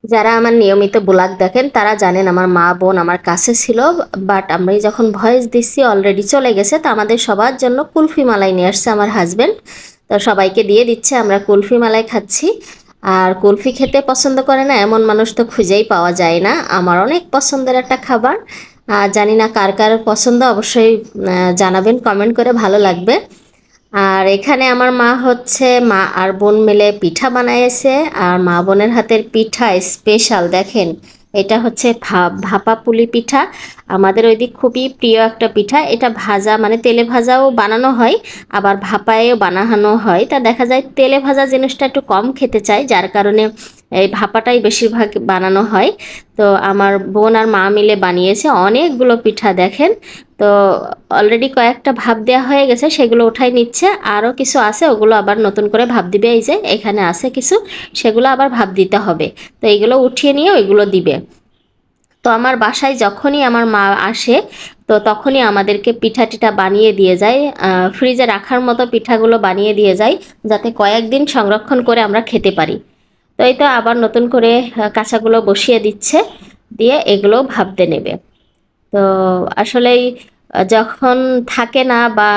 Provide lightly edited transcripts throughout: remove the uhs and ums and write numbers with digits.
যারা আমার নিয়মিত ব্লগ দেখেন তারা জানেন আমার মা বোন আমার কাছে ছিল, বাট আমি যখন ভয়েস দিচ্ছি অলরেডি চলে গেছে। তো আমাদের সবার জন্য কুলফি মালাই নিয়ে আসছে আমার হাজবেন্ড, তো সবাইকে দিয়ে দিচ্ছে, আমরা কুলফি মালাই খাচ্ছি। আর কুলফি খেতে পছন্দ করে না এমন মানুষ তো খুঁজেই পাওয়া যায় না, আমার অনেক পছন্দের একটা খাবার। জানি না কার কার পছন্দ, অবশ্যই জানাবেন কমেন্ট করে, ভালো লাগবে। আর এখানে আমার মা হচ্ছে মা আর বোন মিলে পিঠা বানাইছে। আর মা বোনের হাতের পিঠা স্পেশাল, দেখেন এটা হচ্ছে ভাপা পুলি পিঠা। আমাদের ওইদিক খুবই প্রিয় একটা পিঠা, এটা ভাজা মানে তেলে ভাজাও বানানো হয়, আবার ভাপায়ও বানানো হয়। তা দেখা যায় তেলে ভাজা জিনিসটা একটু কম খেতে চাই, যার কারণে এই ভাপাটাই বেশিরভাগ বানানো হয়। তো আমার বোন আর মা মিলে বানিয়েছে অনেকগুলো পিঠা, দেখেন। তো অলরেডি কয়েকটা ভাপ দেওয়া হয়ে গেছে, সেগুলো উঠাই নিচ্ছে। আরও কিছু আছে, ওগুলো আবার নতুন করে ভাপ দিবে। এই যে এখানে আছে কিছু, সেগুলো আবার ভাপ দিতে হবে। তো এইগুলো উঠিয়ে নিয়ে ওইগুলো দিবে। তো আমার বাসায় যখনই আমার মা আসে, তো তখনই আমাদেরকে পিঠা টিঠা বানিয়ে দিয়ে যায়, ফ্রিজে রাখার মতো পিঠাগুলো বানিয়ে দিয়ে যায়, যাতে কয়েকদিন সংরক্ষণ করে আমরা খেতে পারি। তো এই তো আবার নতুন করে কাঁচাগুলো বসিয়ে দিচ্ছে, দিয়ে এগুলো ভাপতে নেবে। তো আসলেই যখন থাকে না বা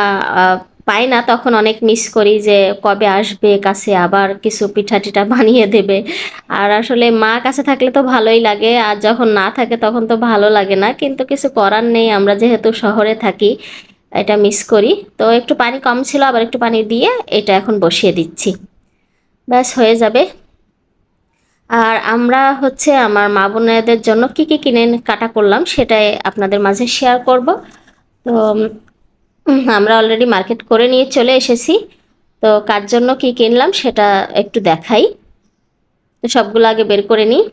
পাই না, তখন অনেক মিস করি যে কবে আসবে কাছে, আবার কিছু পিঠা টিঠা বানিয়ে দেবে। আর আসলে মা কাছে থাকলে তো ভালোই লাগে, আর যখন না থাকে তখন তো ভালো লাগে না, কিন্তু কিছু করার নেই, আমরা যেহেতু শহরে থাকি, এটা মিস করি। তো একটু পানি কম ছিল, আবার একটু পানি দিয়ে এটা এখন বসিয়ে দিচ্ছি, ব্যাস হয়ে যাবে। আর আমরা হচ্ছে আমার মা বোনেদের জন্য কি কি কিনে কাটা করলাম সেটাই আপনাদের মাঝে শেয়ার করব। তো আমরা অলরেডি মার্কেট করে নিয়ে চলে এসেছি। তো কার জন্য কি কিনলাম সেটা একটু দেখাই। তো সবগুলো আগে বের করে নিই।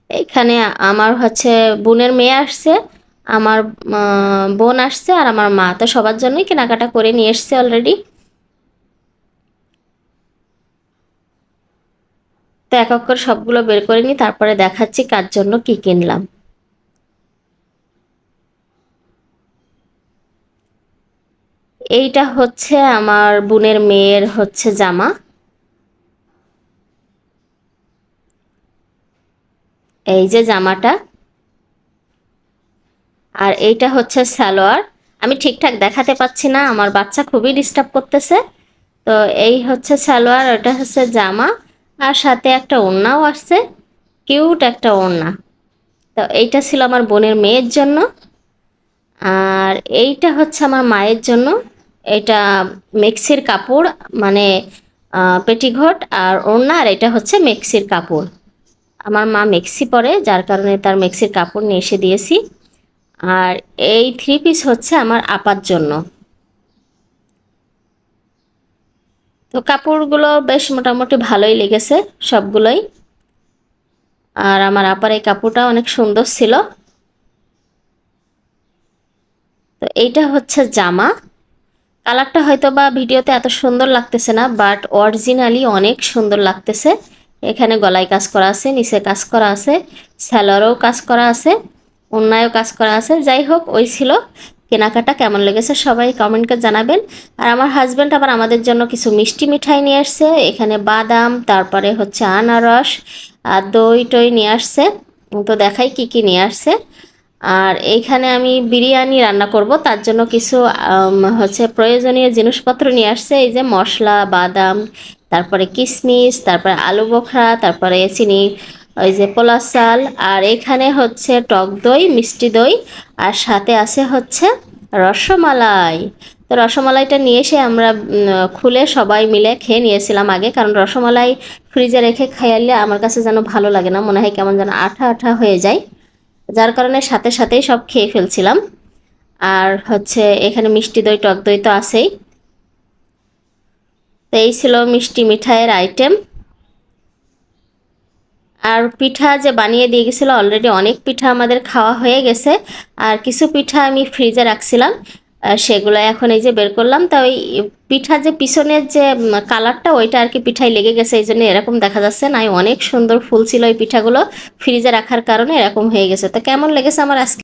এখানে আমার হচ্ছে বোনের মেয়ে আসছে, আমার বোন আসছে, আর আমার মা, তো সবার জন্যই কেনাকাটা করে নিয়ে এসছে অলরেডি। তো এক এক করে সবগুলো বের করে নিই, তারপরে দেখাচ্ছি কার জন্য কি কিনলাম। এইটা হচ্ছে আমার বোনের মেয়ের হচ্ছে জামা, এই যে জামাটা। আর এইটা হচ্ছে সালোয়ার। আমি ঠিকঠাক দেখাতে পাচ্ছি না, আমার বাচ্চা খুবই ডিস্টার্ব করতেছে। তো এই হচ্ছে সালোয়ার, ওটা হচ্ছে জামা, আর সাথে একটা ওড়নাও আসছে, কিউট একটা ওড়না। তো এইটা ছিল আমার বোনের মেয়ের জন্য। আর এইটা হচ্ছে আমার মায়ের জন্য। এটা মেক্সির কাপড়, মানে পেটিঘট আর ওড়না, আর এটা হচ্ছে মেক্সির কাপড়। আমার মা মেক্সি পরে, যার কারণে তার মেক্সির কাপড় নিয়ে এসে দিয়েছি। আর এই থ্রি পিস হচ্ছে আমার আপার জন্য। তো কাপড়গুলো বেশ মোটামুটি ভালোই লেগেছে সবগুলোই। আর আমার আপার এই কাপড়টা অনেক সুন্দর ছিল। তো এইটা হচ্ছে জামা। কালারটা হয়তো বা ভিডিওতে এত সুন্দর লাগতেছে না, বাট অরিজিনালি অনেক সুন্দর লাগতেছে। এখানে গলায় কাজ করা আছে, নিচে কাজ করা আছে, স্যালোয়ারেও কাজ করা আছে, ওড়নায়ও কাজ করা আছে। যাই হোক, ওই ছিল কেনাকাটা। কেমন লেগেছে সবাই কমেন্ট করে জানাবেন। আর আমার হাজব্যান্ড আবার আমাদের জন্য কিছু মিষ্টি মিঠাই নিয়ে আসছে, এখানে বাদাম, তারপরে হচ্ছে আনারস আর দই টই নিয়ে আসছে। তো দেখাই কি কি নিয়ে আসছে। আর এইখানে আমি বিরিয়ানি রান্না করব, তার জন্য কিছু হচ্ছে প্রয়োজনীয় জিনিসপত্র নিয়ে আসছে। এই যে মশলা, বাদাম, তারপরে কিশমিশ, তারপরে আলু বোখরা, তারপরে চিনি, ওই যে পোলা চাল, আর এখানে হচ্ছে টক দই, মিষ্টি দই, আর সাথে আছে হচ্ছে রসমালাই। তো রসমালাইটা নিয়ে এসে আমরা খুলে সবাই মিলে খেয়ে নিয়েছিলাম আগে, কারণ রসমালাই ফ্রিজে রেখে খাইলে আমার কাছে যেন ভালো লাগে না, মনে হয় কেমন যেন আঠা আঠা হয়ে যায়, যার কারণে সাথে সাথেই সব খেয়ে ফেলছিলাম। আর হচ্ছে এখানে মিষ্টি দই, টক দই তো আছেই। তো এই ছিল মিষ্টি মিঠাইয়ের আইটেম। আর পিঠা যে বানিয়ে দিয়ে গেছিলো, অলরেডি অনেক পিঠা আমাদের খাওয়া হয়ে গেছে। আর কিছু পিঠা আমি ফ্রিজে রাখছিলাম, সেগুলো এখন এই যে বের করলাম। তা ওই পিঠা যে পিছনের যে কালারটা, ওইটা আর কি পিঠায় লেগে গেছে, এই জন্য এরকম দেখা যাচ্ছে। না, অনেক সুন্দর ফুল ছিল ওই পিঠাগুলো, ফ্রিজে রাখার কারণে এরকম হয়ে গেছে। তো কেমন লেগেছে আমার আজকে